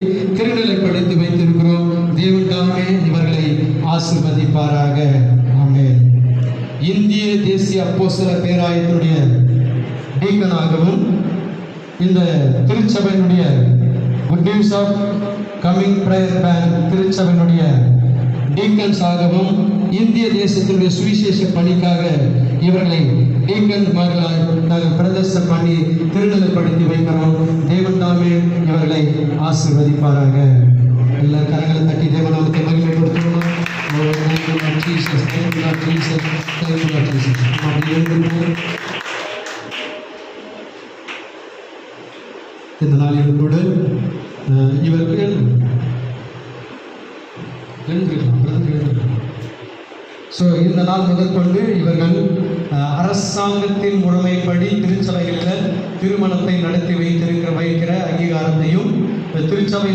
திருநிலைப்படுத்தி வைத்திருக்கிறோம். தேவன் தாமே இவர்களை ஆசீர்வதிப்பாராக. ஆமென். இந்திய தேசிய அப்போஸ்தலர் பேராயத்தினுடைய டீக்கனாகவும் இந்த திருச்சபையினுடைய good news of coming prayer bank திருச்சபையினுடைய டீக்கன்ஸாகவும் இந்திய தேசத்தினுடைய சுவிசேஷ பணிக்காக இவர்களை டீக்கன்மார்களால் நாங்கள் பிரதர்சனம் பண்ணி திருநிலைப்படுத்தி வைக்கிறோம். தேவன் தாமே இவர்களை ஆசீர்வதிப்பாராக. எல்லா கரங்களை தட்டி தேவநாமத்தை மகிமைப்படுத்துவோம். இந்த நாளிலும் கூட இவர்கள் இந்த நாள் முதற்கொண்டு இவர்கள் அரசாங்கத்தின் முறைமைப்படி திருச்சபைகளில் திருமணத்தை நடத்தி வைக்கிற அங்கீகாரத்தையும் திருச்சபை